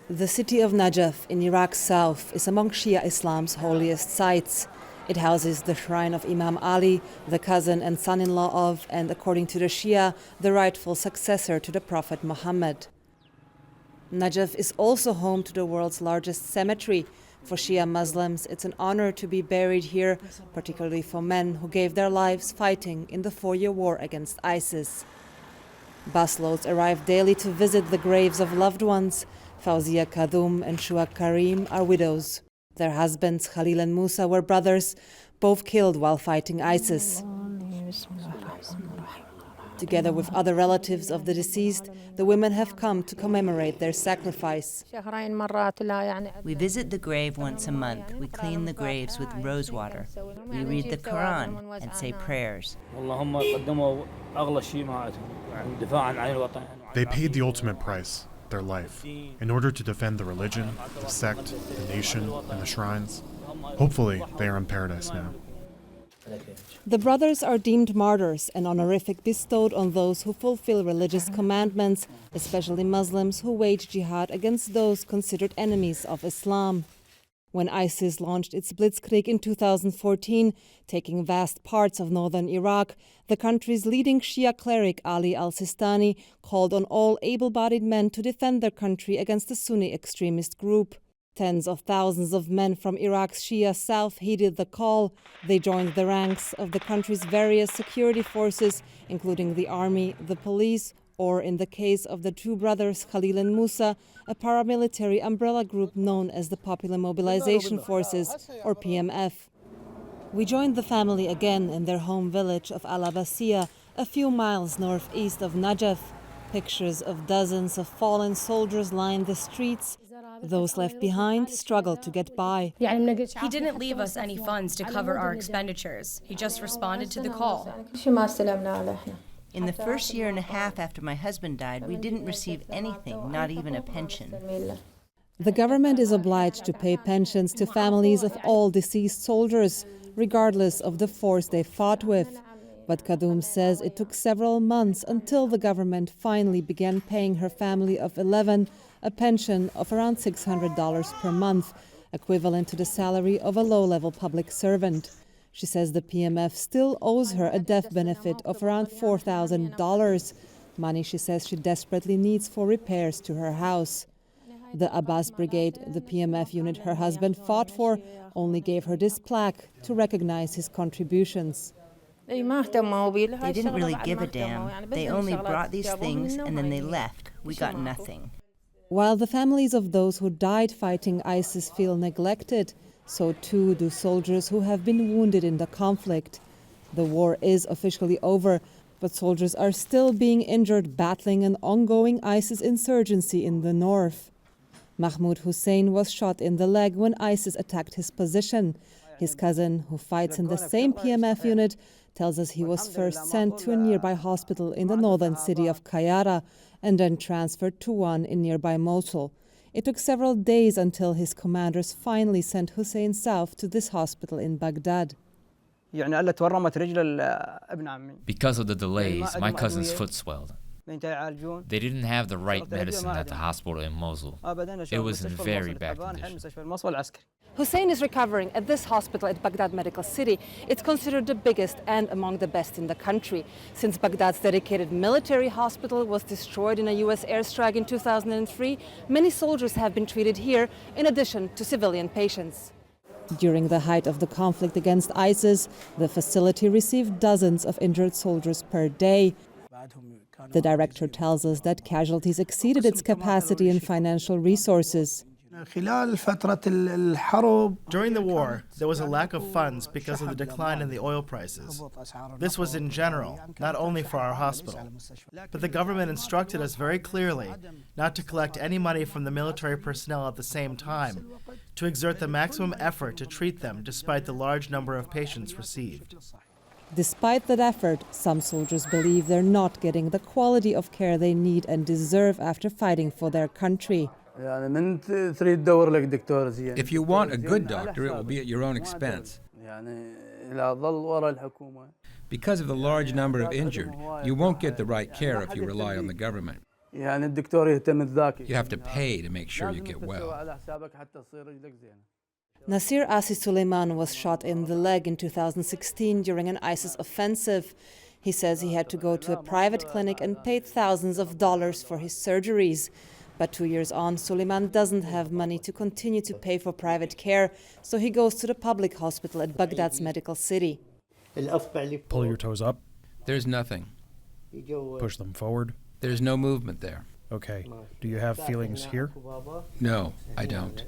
The city of Najaf in Iraq's south is among Shia Islam's holiest sites. It houses the shrine of Imam Ali, the cousin and son-in-law of, and according to the Shia, the rightful successor to the Prophet Muhammad. Najaf is also home to the world's largest cemetery. For Shia Muslims, it's an honor to be buried here, particularly for men who gave their lives fighting in the 4-year war against ISIS. Busloads arrive daily to visit the graves of loved ones. Fawzia Kadum and Shua Karim are widows. Their husbands, Khalil and Musa, were brothers, both killed while fighting ISIS. Together with other relatives of the deceased, the women have come to commemorate their sacrifice. We visit the grave once a month. We clean the graves with rose water. We read the Quran and say prayers. They paid the ultimate price, their life, in order to defend the religion, the sect, the nation, and the shrines. Hopefully, they are in paradise now. The brothers are deemed martyrs, an honorific bestowed on those who fulfill religious commandments, especially Muslims who wage jihad against those considered enemies of Islam. When ISIS launched its blitzkrieg in 2014, taking vast parts of northern Iraq, the country's leading Shia cleric Ali al-Sistani called on all able-bodied men to defend their country against the Sunni extremist group. Tens of thousands of men from Iraq's Shia south heeded the call. They joined the ranks of the country's various security forces, including the army, the police, or in the case of the two brothers Khalil and Musa, a paramilitary umbrella group known as the Popular Mobilization Forces, or PMF. We joined the family again in their home village of Al Abbasiyah, a few miles northeast of Najaf. Pictures of dozens of fallen soldiers line the streets. Those left behind struggle to get by. He didn't leave us any funds to cover our expenditures. He just responded to the call. In the first year and a half after my husband died, we didn't receive anything, not even a pension. The government is obliged to pay pensions to families of all deceased soldiers, regardless of the force they fought with. But Kadum says it took several months until the government finally began paying her family of 11 a pension of around $600 per month, equivalent to the salary of a low-level public servant. She says the PMF still owes her a death benefit of around $4,000, money she says she desperately needs for repairs to her house. The Abbas Brigade, the PMF unit her husband fought for, only gave her this plaque to recognize his contributions. They didn't really give a damn. They only brought these things and then they left. We got nothing. While the families of those who died fighting ISIS feel neglected, so too do soldiers who have been wounded in the conflict. The war is officially over, but soldiers are still being injured battling an ongoing ISIS insurgency in the north. Mahmoud Hussein was shot in the leg when ISIS attacked his position. His cousin, who fights in the same PMF unit, tells us he was first sent to a nearby hospital in the northern city of Qayara and then transferred to one in nearby Mosul. It took several days until his commanders finally sent Hussein south to this hospital in Baghdad. Because of the delays, my cousin's foot swelled. They didn't have the right medicine at the hospital in Mosul. It was in very bad condition. Hussein is recovering at this hospital at Baghdad Medical City. It's considered the biggest and among the best in the country. Since Baghdad's dedicated military hospital was destroyed in a U.S. airstrike in 2003, many soldiers have been treated here, in addition to civilian patients. During the height of the conflict against ISIS, the facility received dozens of injured soldiers per day. The director tells us that casualties exceeded its capacity and financial resources. During the war, there was a lack of funds because of the decline in the oil prices. This was in general, not only for our hospital. But the government instructed us very clearly not to collect any money from the military personnel at the same time, to exert the maximum effort to treat them despite the large number of patients received. Despite that effort, some soldiers believe they're not getting the quality of care they need and deserve after fighting for their country. If you want a good doctor, it will be at your own expense. Because of the large number of injured, you won't get the right care if you rely on the government. You have to pay to make sure you get well. Nasir Asi Suleiman was shot in the leg in 2016 during an ISIS offensive. He says he had to go to a private clinic and paid thousands of dollars for his surgeries. But 2 years on, Suleiman doesn't have money to continue to pay for private care, so he goes to the public hospital at Baghdad's medical city. Pull your toes up. There's nothing. Push them forward. There's no movement there. Okay. Do you have feelings here? No, I don't.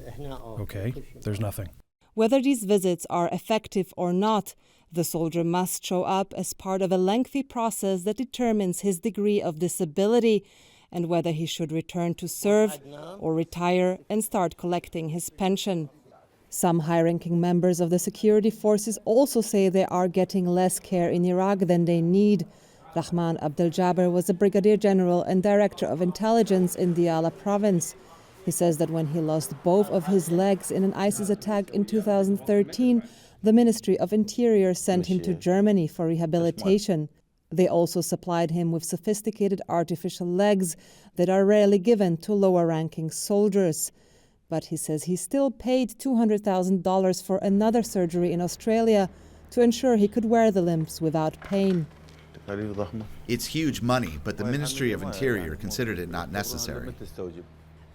Okay. There's nothing. Whether these visits are effective or not, the soldier must show up as part of a lengthy process that determines his degree of disability and whether he should return to serve or retire and start collecting his pension. Some high-ranking members of the security forces also say they are getting less care in Iraq than they need. Mohammed Abdul Zahra was a brigadier general and director of intelligence in Diyala province. He says that when he lost both of his legs in an ISIS attack in 2013, the Ministry of Interior sent him to Germany for rehabilitation. They also supplied him with sophisticated artificial legs that are rarely given to lower-ranking soldiers. But he says he still paid $200,000 for another surgery in Australia to ensure he could wear the limbs without pain. It's huge money, but the Ministry of Interior considered it not necessary.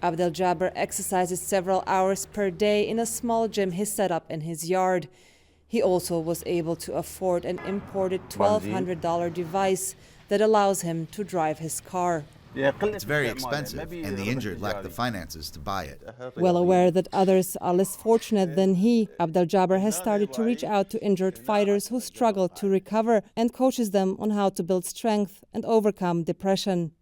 Abdul Jabbar exercises several hours per day in a small gym he set up in his yard. He also was able to afford an imported $1,200 device that allows him to drive his car. It's very expensive, and the injured lack the finances to buy it. Well aware that others are less fortunate than he, Abdul Jabbar has started to reach out to injured fighters who struggle to recover and coaches them on how to build strength and overcome depression.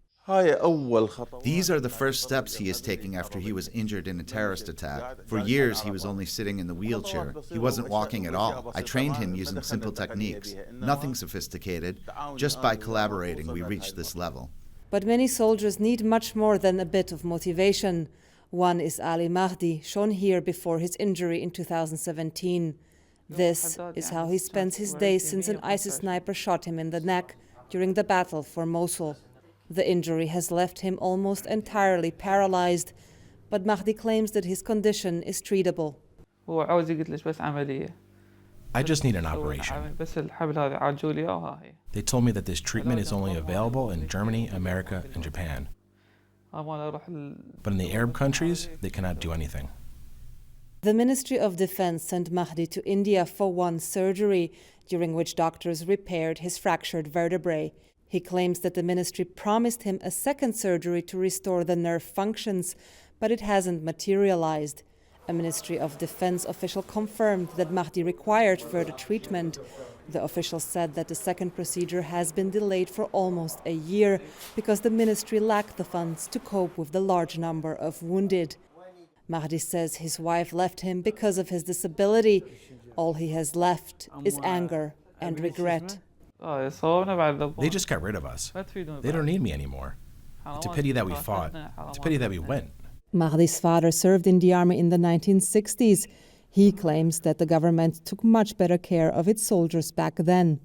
These are the first steps he is taking after he was injured in a terrorist attack. For years, he was only sitting in the wheelchair. He wasn't walking at all. I trained him using simple techniques. Nothing sophisticated. Just by collaborating, we reached this level. But many soldiers need much more than a bit of motivation. One is Ali Mahdi, shown here before his injury in 2017. This is how he spends his days since an ISIS sniper shot him in the neck during the battle for Mosul. The injury has left him almost entirely paralyzed, but Mahdi claims that his condition is treatable. I just need an operation. They told me that this treatment is only available in Germany, America, and Japan. But in the Arab countries, they cannot do anything. The Ministry of Defense sent Mahdi to India for one surgery, during which doctors repaired his fractured vertebrae. He claims that the ministry promised him a second surgery to restore the nerve functions, but it hasn't materialized. A Ministry of Defense official confirmed that Mahdi required further treatment. The official said that the second procedure has been delayed for almost a year because the ministry lacked the funds to cope with the large number of wounded. Mahdi says his wife left him because of his disability. All he has left is anger and regret. They just got rid of us. They don't need me anymore. It's a pity that we fought. It's a pity that we went. Mahdi's father served in the army in the 1960s. He claims that the government took much better care of its soldiers back then.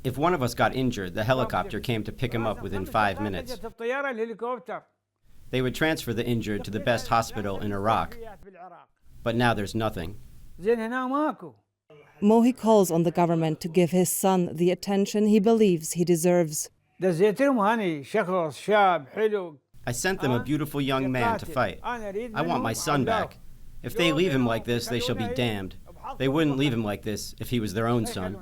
If one of us got injured, the helicopter came to pick him up within 5 minutes. They would transfer the injured to the best hospital in Iraq. But now there's nothing. Mohi calls on the government to give his son the attention he believes he deserves. I sent them a beautiful young man to fight. I want my son back. If they leave him like this, they shall be damned. They wouldn't leave him like this if he was their own son.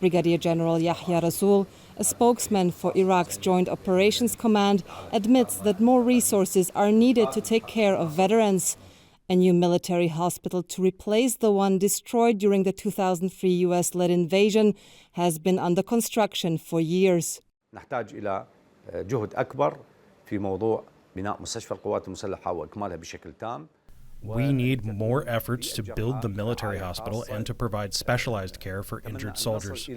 Brigadier General Yahya Rasool, a spokesman for Iraq's Joint Operations Command, admits that more resources are needed to take care of veterans. A new military hospital to replace the one destroyed during the 2003 US-led invasion has been under construction for years. We need more efforts to build the military hospital and to provide specialized care for injured soldiers.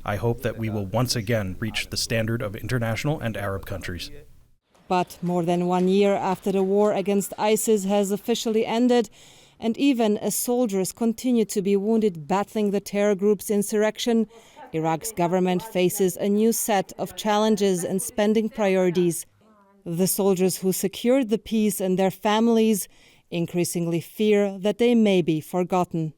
I hope that we will once again reach the standard of international and Arab countries. But more than 1 year after the war against ISIS has officially ended, And even as soldiers continue to be wounded battling the terror group's insurrection, Iraq's government faces a new set of challenges and spending priorities. The soldiers who secured the peace and their families increasingly fear that they may be forgotten.